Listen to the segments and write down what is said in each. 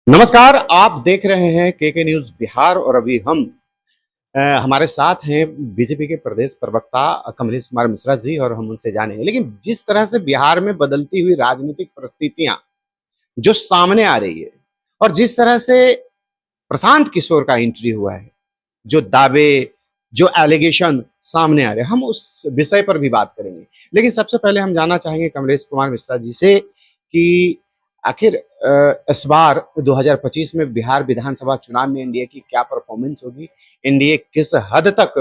नमस्कार, आप देख रहे हैं के न्यूज़ बिहार और अभी हम हमारे साथ हैं बीजेपी के प्रदेश प्रवक्ता कमलेश कुमार मिश्रा जी और हम उनसे जानेंगे। लेकिन जिस तरह से बिहार में बदलती हुई राजनीतिक परिस्थितियाँ जो सामने आ रही है और जिस तरह से प्रशांत किशोर का एंट्री हुआ है, जो दावे, जो एलिगेशन सामने आ रहे हैं, हम उस विषय पर भी बात करेंगे। लेकिन सबसे पहले हम जानना चाहेंगे कमलेश कुमार मिश्रा जी से कि आखिर इस बार 2025 में बिहार विधानसभा चुनाव में एनडीए की क्या परफॉर्मेंस होगी? एनडीए किस हद तक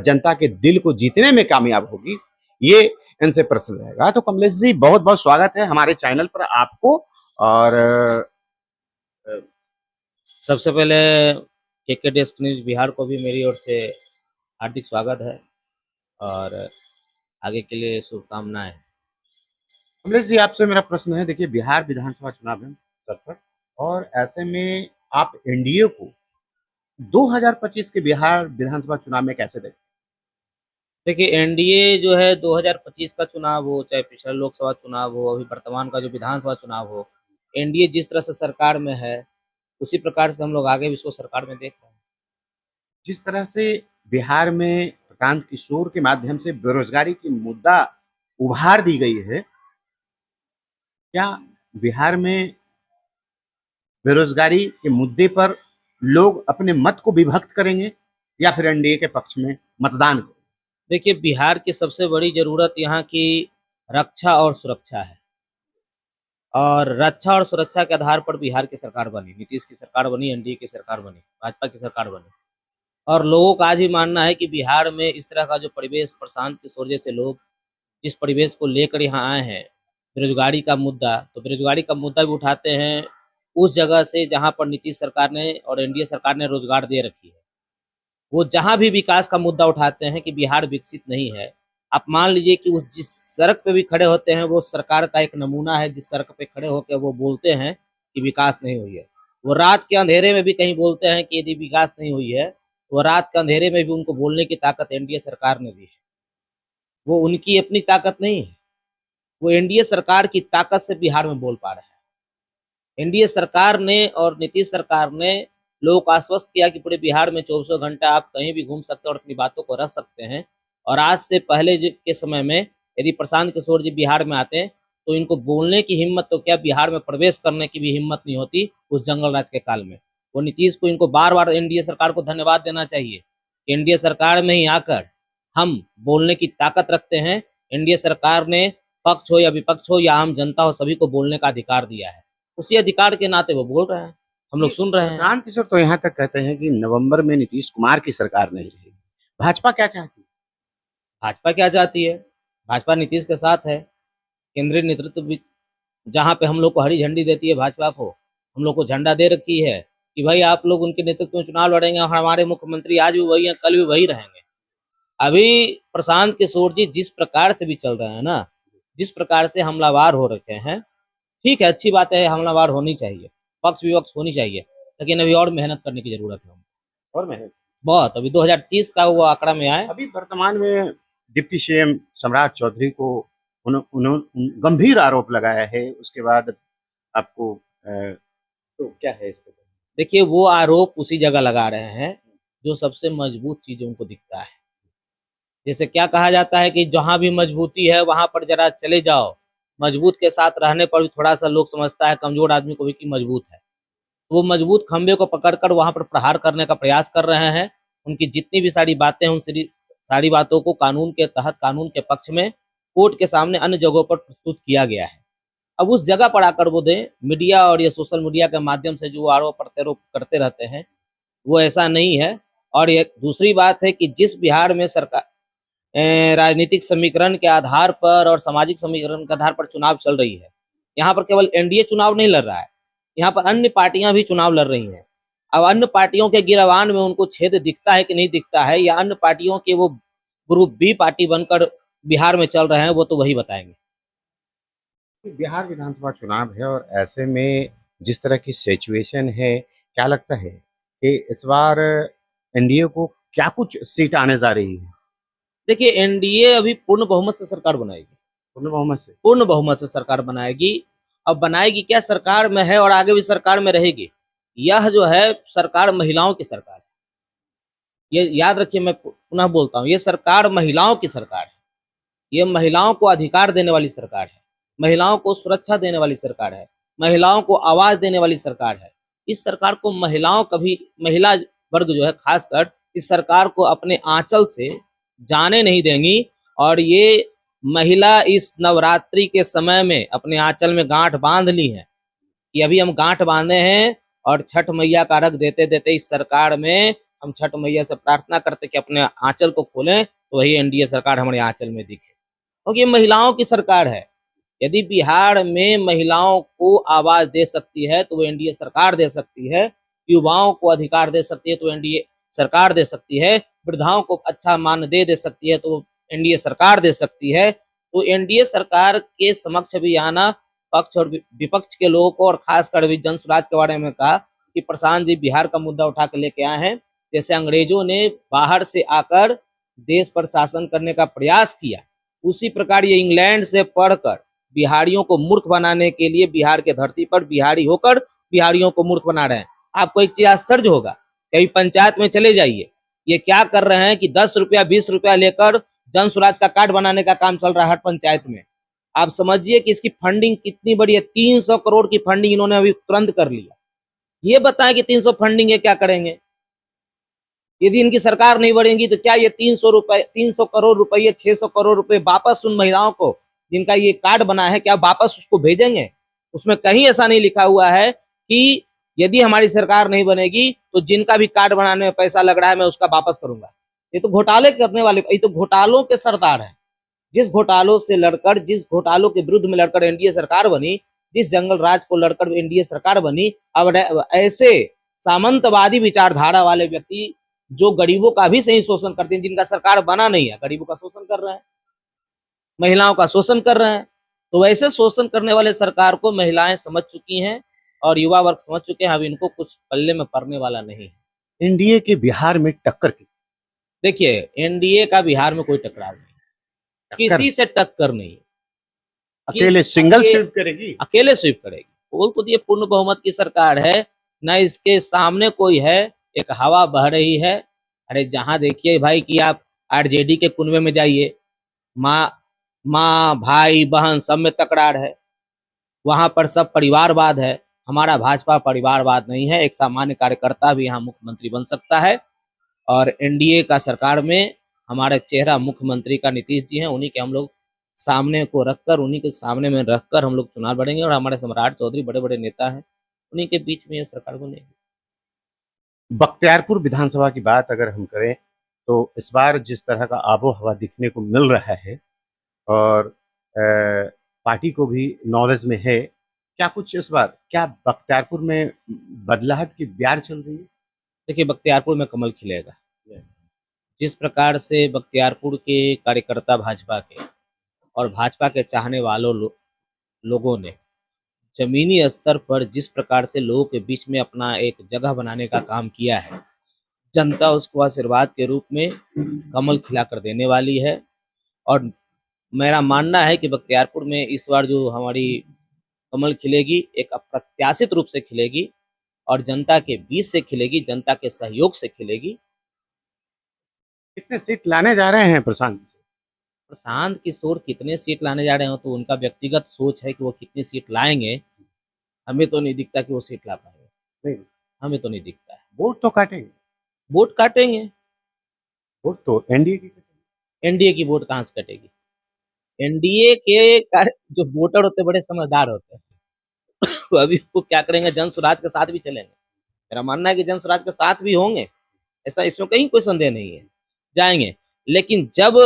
जनता के दिल को जीतने में कामयाब होगी? ये इनसे प्रश्न रहेगा। तो कमलेश जी बहुत-बहुत स्वागत है हमारे चैनल पर आपको और सबसे पहले के डेस्क न्यूज़ बिहार को भी मेरी ओर से हार्दिक स्वागत है और आगे के लिए शुभकामनाएं। कमलेश जी आपसे मेरा प्रश्न है, देखिए बिहार विधानसभा चुनाव है सर पर और ऐसे में आप एनडीए को 2025 के बिहार विधानसभा चुनाव में कैसे देखते देखिए एनडीए जो है 2025 का चुनाव हो चाहे पिछला लोकसभा चुनाव हो अभी वर्तमान का जो विधानसभा चुनाव हो, एनडीए जिस तरह से सरकार में है उसी प्रकार से हम लोग आगे भी इसको सरकार में देख रहे हैं। जिस तरह से बिहार में प्रशांत किशोर के माध्यम से बेरोजगारी की मुद्दा उभार दी गई है, क्या बिहार में बेरोजगारी के मुद्दे पर लोग अपने मत को विभक्त करेंगे या फिर एनडीए के पक्ष में मतदान करेंगे? देखिए बिहार की सबसे बड़ी ज़रूरत यहाँ की रक्षा और सुरक्षा है और रक्षा और सुरक्षा के आधार पर बिहार की सरकार बनी, नीतीश की सरकार बनी, एनडीए की सरकार बनी, भाजपा की सरकार बनी। और लोगों का आज भी मानना है कि बिहार में इस तरह का जो परिवेश प्रशांत किशोर जैसे लोग जिस परिवेश को लेकर यहाँ आए हैं, बेरोजगारी का मुद्दा, तो बेरोजगारी का मुद्दा भी उठाते हैं उस जगह से जहाँ पर नीतीश सरकार ने और एनडीए सरकार ने रोजगार दे रखी है। वो जहाँ भी विकास का मुद्दा उठाते हैं कि बिहार विकसित नहीं है, आप मान लीजिए कि उस जिस सड़क पे भी खड़े होते हैं वो सरकार का एक नमूना है, जिस सड़क पे खड़े होकर वो बोलते हैं कि विकास नहीं हुई है। वो रात के अंधेरे में भी कहीं बोलते हैं कि यदि विकास नहीं हुई है, वो रात के अंधेरे में भी उनको बोलने की ताकत एनडीए सरकार ने दी है। वो उनकी अपनी ताकत नहीं है, वो एनडीए सरकार की ताकत से बिहार में बोल पा रहे हैं। एनडीए सरकार ने और नीतीश सरकार ने लोगों को आश्वस्त किया कि पूरे बिहार में 24 घंटा आप कहीं भी घूम सकते हैं और अपनी बातों को रख सकते हैं। और आज से पहले के समय में यदि प्रशांत किशोर जी बिहार में आते हैं तो इनको बोलने की हिम्मत तो क्या, बिहार में प्रवेश करने की भी हिम्मत नहीं होती उस जंगल राज के काल में। वो नीतीश को इनको बार बार एनडीए सरकार को धन्यवाद देना चाहिए। एनडीए सरकार में ही आकर हम बोलने की ताकत रखते हैं। एनडीए सरकार ने पक्ष हो या विपक्ष हो या आम जनता हो, सभी को बोलने का अधिकार दिया है। उसी अधिकार के नाते वो बोल रहे हैं, हम लोग सुन रहे हैं। प्रशांत किशोर तो यहाँ तक कहते हैं कि नवंबर में नीतीश कुमार की सरकार नहीं रहेगी। भाजपा क्या चाहती है? भाजपा क्या चाहती है? भाजपा नीतीश के साथ है। केंद्रीय नेतृत्व भी जहाँ पे हम लोग को हरी झंडी देती है, भाजपा को हम लोग को झंडा दे रखी है कि भाई आप लोग उनके नेतृत्व में चुनाव लड़ेंगे और हमारे मुख्यमंत्री आज भी वही हैं, कल भी वही रहेंगे। अभी प्रशांत किशोर जी जिस प्रकार से भी चल रहे हैं ना, जिस प्रकार से हमलावर हो रखे हैं, ठीक है, अच्छी बात है, हमलावर होनी चाहिए, पक्ष विपक्ष होनी चाहिए, लेकिन अभी और मेहनत करने की जरूरत है। और मैं बहुत, अभी 2030 का वो आंकड़ा में आए। अभी वर्तमान में डिप्टी सीएम सम्राट चौधरी को गंभीर आरोप लगाया है, उसके बाद आपको तो क्या है इस पे? देखिए वो आरोप उसी जगह लगा रहे हैं जो सबसे मजबूत चीज उनको दिखता है। जैसे क्या कहा जाता है कि जहां भी मजबूती है वहां पर जरा चले जाओ। मजबूत के साथ रहने पर भी थोड़ा सा लोग समझता है कमजोर आदमी को भी कि मजबूत है। तो वो मजबूत खंबे को पकड़कर वहां पर प्रहार करने का प्रयास कर रहे हैं। उनकी जितनी भी सारी बातें हैं उन सारी बातों को कानून के तहत, कानून के पक्ष में, कोर्ट के सामने अन्य जगहों पर प्रस्तुत किया गया है। अब उस जगह पर आकर वो दें, मीडिया और ये सोशल मीडिया के माध्यम से जो आरोप प्रत्यारोप करते रहते हैं वो ऐसा नहीं है। और एक दूसरी बात है कि जिस बिहार में सरकार राजनीतिक समीकरण के आधार पर और सामाजिक समीकरण के आधार पर चुनाव चल रही है, यहाँ पर केवल एनडीए चुनाव नहीं लड़ रहा है, यहाँ पर अन्य पार्टियां भी चुनाव लड़ रही हैं। अब अन्य पार्टियों के गिरवान में उनको छेद दिखता है कि नहीं दिखता है, या अन्य पार्टियों के वो ग्रुप बी पार्टी बनकर बिहार में चल रहे हैं, वो तो वही बताएंगे। बिहार विधानसभा चुनाव है और ऐसे में जिस तरह की सिचुएशन है, क्या लगता है कि इस बार एनडीए को क्या कुछ सीट आने जा रही है? देखिए एनडीए अभी पूर्ण बहुमत से सरकार बनाएगी, पूर्ण बहुमत से? पूर्ण बहुमत से सरकार बनाएगी। अब बनाएगी क्या, सरकार में है और आगे भी सरकार में रहेगी। यह जो है सरकार महिलाओं की सरकार है, ये याद रखिए, मैं पुनः बोलता हूँ, ये सरकार महिलाओं की सरकार है। ये महिलाओं को अधिकार देने वाली सरकार है, महिलाओं को सुरक्षा देने वाली सरकार है, महिलाओं को आवाज देने वाली सरकार है। इस सरकार को महिलाओं कभी, महिला वर्ग जो है खासकर, इस सरकार को अपने आंचल से जाने नहीं देंगी। और ये महिला इस नवरात्रि के समय में अपने आंचल में गांठ बांध ली है कि अभी हम गांठ बांधे हैं और छठ मैया का अर्घ देते देते इस सरकार में हम छठ मैया से प्रार्थना करते कि अपने आंचल को खोलें तो वही एनडीए सरकार हमारे आंचल में दिखे, क्योंकि ये महिलाओं की सरकार है। यदि बिहार में महिलाओं को आवाज दे सकती है तो वो एनडीए सरकार दे सकती है, युवाओं को अधिकार दे सकती है तो एनडीए सरकार दे सकती है, वृद्धाओं को अच्छा मानदेय दे सकती है तो एनडीए सरकार दे सकती है। तो एनडीए सरकार के समक्ष भी आना पक्ष और विपक्ष के लोगों को, और खासकर भी जन स्वराज के बारे में कहा कि प्रशांत जी बिहार का मुद्दा उठा के लेके आए हैं। जैसे अंग्रेजों ने बाहर से आकर देश पर शासन करने का प्रयास किया, उसी प्रकार ये इंग्लैंड से पढ़कर बिहारियों को मूर्ख बनाने के लिए बिहार के धरती पर बिहारी होकर बिहारियों को मूर्ख बना रहे हैं। आपको एक चीज आश्चर्य होगा, कहीं पंचायत में चले जाइए, ये क्या कर रहे हैं कि 10 रुपया 20 रुपया लेकर जन स्वराज का कार्ड बनाने का काम चल रहा है हर पंचायत में। आप समझिए कि इसकी फंडिंग कितनी बड़ी है, 300 करोड़ की फंडिंग इन्होंने अभी तुरंत कर लिया। ये बताएं कि 300 फंडिंग है क्या करेंगे, यदि इनकी सरकार नहीं बढ़ेगी तो क्या ये 300 करोड़ रुपए 600 करोड़ रुपए वापस उन महिलाओं को जिनका ये कार्ड बना है, क्या वापस उसको भेजेंगे? उसमें कहीं ऐसा नहीं लिखा हुआ है कि यदि हमारी सरकार नहीं बनेगी तो जिनका भी कार्ड बनाने में पैसा लग रहा है मैं उसका वापस करूंगा। ये तो घोटाले करने वाले, ये तो घोटालों के सरदार हैं। जिस घोटालों से लड़कर, जिस घोटालों के विरुद्ध में लड़कर एनडीए सरकार बनी, जिस जंगल राज को लड़कर एनडीए सरकार बनी, अब ऐसे सामंतवादी विचारधारा वाले व्यक्ति जो गरीबों का भी सही शोषण करते हैं, जिनका सरकार बना नहीं है, गरीबों का शोषण कर रहे हैं, महिलाओं का शोषण कर रहे हैं। तो वैसे शोषण करने वाले सरकार को महिलाएं समझ चुकी हैं और युवा वर्ग समझ चुके हैं, अब इनको कुछ पल्ले में पड़ने वाला नहीं है। एनडीए के बिहार में टक्कर किस? देखिए, एनडीए का बिहार में कोई टकराव नहीं, किसी से टक्कर नहीं। अकेले सिंगल स्वीप करेगी, अकेले स्वीप करेगी। बोल तो ये पूर्ण बहुमत की सरकार है, न इसके सामने कोई है, एक हवा बह रही है। अरे जहां देखिए भाई कि आप आरजेडी के कुनबे में जाइए, माँ भाई बहन सब में तकरार है, वहां पर सब परिवारवाद है। हमारा भाजपा परिवारवाद नहीं है, एक सामान्य कार्यकर्ता भी यहाँ मुख्यमंत्री बन सकता है। और एनडीए का सरकार में हमारे चेहरा मुख्यमंत्री का नीतीश जी हैं, उन्हीं के हम लोग सामने को रखकर, उन्हीं के सामने में रखकर हम लोग चुनाव लड़ेंगे। और हमारे सम्राट चौधरी बड़े बड़े नेता हैं, उन्हीं के बीच में ये सरकार बनेगी। बख्तियारपुर विधानसभा की बात अगर हम करें तो इस बार जिस तरह का आबो हवा दिखने को मिल रहा है और पार्टी को भी नॉलेज में है, क्या कुछ इस बार क्या बख्तियारपुर में बदलाहट की ब्यार चल रही है? देखिए, बख्तियारपुर में कमल खिलेगा। जिस प्रकार से बख्तियारपुर के कार्यकर्ता भाजपा के और भाजपा के चाहने वालों लोगों ने जमीनी स्तर पर जिस प्रकार से लोगों के बीच में अपना एक जगह बनाने का काम किया है, जनता उसको आशीर्वाद के रूप में कमल खिलाकर देने वाली है। और मेरा मानना है कि बख्तियारपुर में इस बार जो हमारी कमल खिलेगी, एक अप्रत्याशित रूप से खिलेगी और जनता के बीच से खिलेगी, जनता के सहयोग से खिलेगी। कितने सीट लाने जा रहे हैं प्रशांत? प्रशांत किशोर कितने सीट लाने जा रहे हो तो उनका व्यक्तिगत सोच है कि वो कितनी सीट लाएंगे। हमें तो नहीं दिखता कि वो सीट ला पाएंगे, नहीं, हमें तो नहीं दिखता है। वोट तो काटेंगे, वोट काटेंगे, वोट तो एनडीए की कटेगी। एनडीए की वोट कहाँ से कटेगी? एनडीए के जो वोटर होते बड़े समझदार होते हैं। तो अभी वो क्या करेंगे, जन स्वराज के साथ भी चलेंगे। मेरा मानना है कि जन स्वराज के साथ भी होंगे, ऐसा इसमें कहीं कोई संदेह नहीं है, जाएंगे। लेकिन जब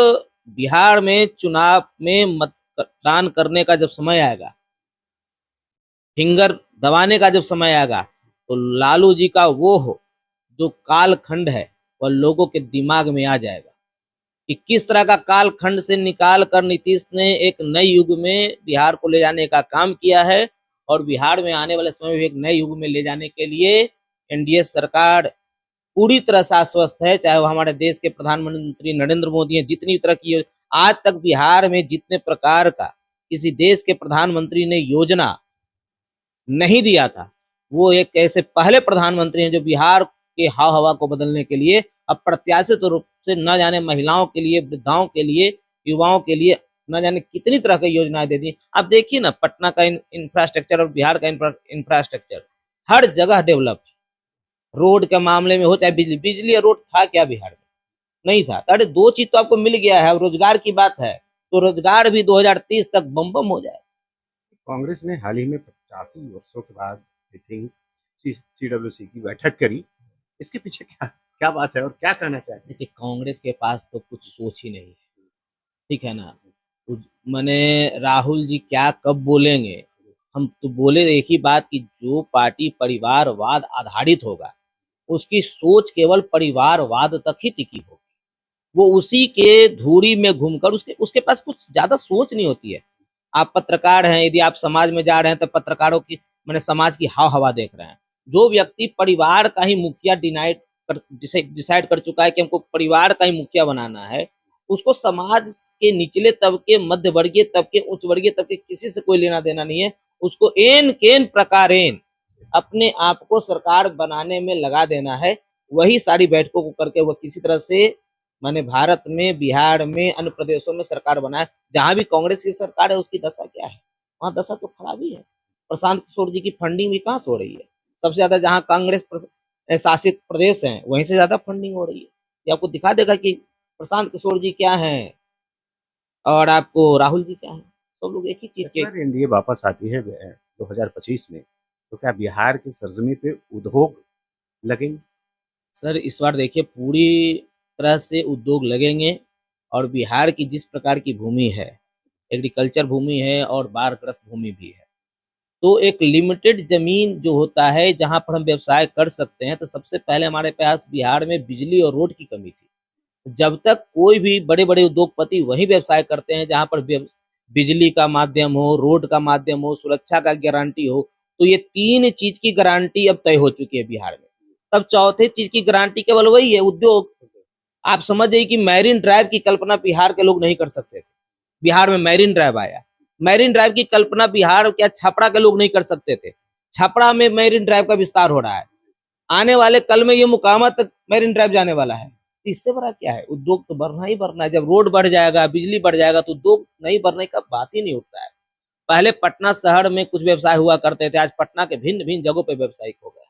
बिहार में चुनाव में मतदान करने का जब समय आएगा, फिंगर दबाने का जब समय आएगा, तो लालू जी का वो जो कालखंड है वह लोगों के दिमाग में आ जाएगा कि किस तरह का कालखंड से निकाल कर नीतीश ने एक नए युग में बिहार को ले जाने का काम किया है। और बिहार में आने वाले समय में एक नए युग में ले जाने के लिए एनडीए सरकार पूरी तरह से आश्वस्त है। चाहे वो हमारे देश के प्रधानमंत्री नरेंद्र मोदी हैं, जितनी तरह की आज तक बिहार में जितने प्रकार का किसी देश के प्रधानमंत्री ने योजना नहीं दिया था। वो एक ऐसे पहले प्रधानमंत्री हैं जो बिहार के हाव हवा को बदलने के लिए अप्रत्याशित रूप से न जाने महिलाओं के लिए, वृद्धाओं के लिए, युवाओं के लिए न जाने कितनी तरह की योजनाएं दे दी। आप देखिए ना, पटना का इंफ्रास्ट्रक्चर और बिहार का इंफ्रास्ट्रक्चर हर जगह डेवलप है। रोड के मामले में हो चाहे बिजली, बिजली और रोड था क्या बिहार में? नहीं था। अरे दो चीज तो आपको मिल गया है। रोजगार की बात है तो रोजगार भी 2030 तक बम बम हो जाए। कांग्रेस ने हाल ही में 85 वर्षों के बाद आई थिंक सीडब्ल्यूसी की बैठक करी। इसके पीछे क्या क्या बात है और क्या कहना चाहते हैं? देखिए, कांग्रेस के पास तो कुछ सोच ही नहीं है, ठीक है ना। मैंने राहुल जी क्या कब बोलेंगे, हम तो बोले एक ही बात कि जो पार्टी परिवारवाद आधारित होगा उसकी सोच केवल परिवारवाद तक ही टिकी होगी। वो उसी के धूरी में घूमकर उसके उसके पास कुछ ज्यादा सोच नहीं होती है। आप पत्रकार हैं, यदि आप समाज में जा रहे हैं तो पत्रकारों की मैंने समाज की हाव हवा देख रहे हैं। जो व्यक्ति परिवार का ही मुखिया डिसाइड कर चुका है कि हमको परिवार का ही मुखिया बनाना है, उसको समाज के निचले तबके, मध्य वर्गीय तबके, उच्च वर्गीय तबके किसी से कोई लेना देना नहीं है। उसको एन केन प्रकारेण अपने आप को सरकार बनाने में लगा देना है। वही सारी बैठकों को करके वह किसी तरह से माने भारत में, बिहार में, अन्य प्रदेशों में सरकार बनाए। जहां भी कांग्रेस की सरकार है उसकी दशा क्या है? वहां दशा तो खराब ही है। प्रशांत किशोर जी की फंडिंग भी कहाँ से हो रही है? सबसे ज्यादा जहां कांग्रेस शासित प्रदेश है वहीं से ज्यादा फंडिंग हो रही है। ये आपको दिखा देगा कि प्रशांत किशोर जी क्या है और आपको राहुल जी क्या है। सब लोग एक ही चीज के। अगर एनडीए वापस आती है 2025 में, तो क्या बिहार की सरजमी पे उद्योग लगेंगे? सर इस बार देखिए पूरी तरह से उद्योग लगेंगे। और बिहार की जिस प्रकार की भूमि है, एग्रीकल्चर भूमि है और बाढ़ग्रस्त भूमि भी है, तो एक लिमिटेड जमीन जो होता है जहां पर हम व्यवसाय कर सकते हैं, तो सबसे पहले हमारे पास बिहार में बिजली और रोड की कमी थी। जब तक कोई भी बड़े बड़े उद्योगपति वही व्यवसाय करते हैं जहां पर बिजली का माध्यम हो, रोड का माध्यम हो, सुरक्षा का गारंटी हो, तो ये तीन चीज की गारंटी अब तय हो चुकी है बिहार में। तब चौथे चीज की गारंटी केवल वही है, उद्योग। आप समझ जाइए कि मैरीन ड्राइव की कल्पना बिहार के लोग नहीं कर सकते थे। बिहार में मैरीन ड्राइव आया। मैरीन ड्राइव की कल्पना बिहार क्या छपरा के लोग नहीं कर सकते थे। छपरा में मैरीन ड्राइव का विस्तार हो रहा है। आने वाले कल में ये मुकामा तक मैरीन ड्राइव जाने वाला है। इससे बड़ा क्या है? उद्योग तो बढ़ना ही बढ़ना है। जब रोड बढ़ जाएगा, बिजली बढ़ जाएगा, तो उद्योग नहीं बढ़ने का बात ही नहीं उठता है। पहले पटना शहर में कुछ व्यवसाय हुआ करते थे, आज पटना के भिन्न भिन्न जगहों पे व्यवसायिक हो गए।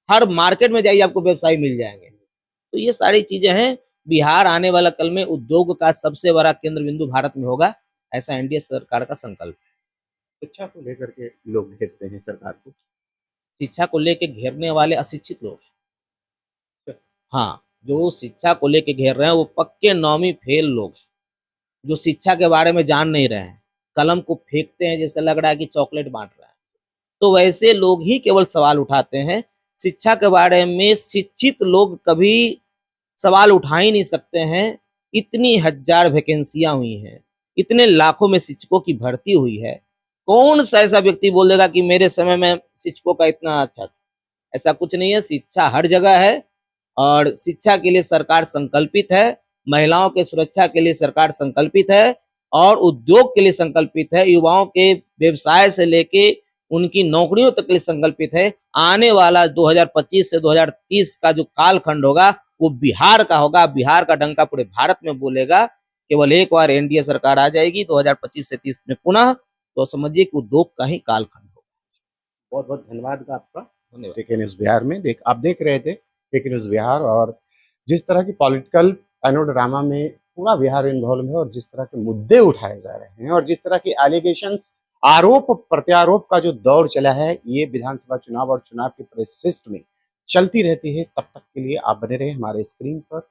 हर मार्केट में जाइए आपको व्यवसायी मिल जाएंगे। तो ये सारी चीजें हैं। बिहार आने वाला कल में उद्योग का सबसे बड़ा केंद्र बिंदु भारत में होगा, ऐसा एनडीए सरकार का संकल्प है। शिक्षा को लेकर के लोग घेरते हैं सरकार को। शिक्षा को लेके घेरने वाले अशिक्षित लोग हैं। हाँ, जो शिक्षा को लेके घेर रहे हैं वो पक्के नौवीं फेल लोग हैं, जो शिक्षा के बारे में जान नहीं रहे हैं। कलम को फेंकते हैं जैसे लग रहा है कि चॉकलेट बांट रहा है। तो वैसे लोग ही केवल सवाल उठाते हैं। शिक्षा के बारे में शिक्षित लोग कभी सवाल उठा ही नहीं सकते हैं। इतनी हजार वैकेंसियां हुई हैं, इतने लाखों में शिक्षकों की भर्ती हुई है। कौन सा ऐसा व्यक्ति बोलेगा कि मेरे समय में शिक्षकों का इतना अच्छा था? ऐसा कुछ नहीं है। शिक्षा हर जगह है और शिक्षा के लिए सरकार संकल्पित है। महिलाओं के सुरक्षा के लिए सरकार संकल्पित है और उद्योग के लिए संकल्पित है। युवाओं के व्यवसाय से लेके उनकी नौकरियों तक के लिए संकल्पित है। आने वाला 2025 से 2030 का जो कालखंड होगा वो बिहार का होगा। बिहार का डंका पूरे भारत में बोलेगा। केवल एक बार एनडीए सरकार आ जाएगी 2025 से 30 में पुनः, तो समझिए कि उद्योग का ही कालखंड होगा। बहुत बहुत धन्यवाद आपका। धन्यवाद। केके न्यूज़ बिहार में आप देख रहे थे केके न्यूज़ बिहार, और जिस तरह की पॉलिटिकल पैनोरामा में पूरा बिहार इन्वॉल्व है और जिस तरह के मुद्दे उठाए जा रहे हैं और जिस तरह की एलिगेशंस, आरोप प्रत्यारोप का जो दौर चला है, ये विधानसभा चुनाव और चुनाव के परिशिष्ट में चलती रहती है। तब तक के लिए आप बने रहे हमारे स्क्रीन पर।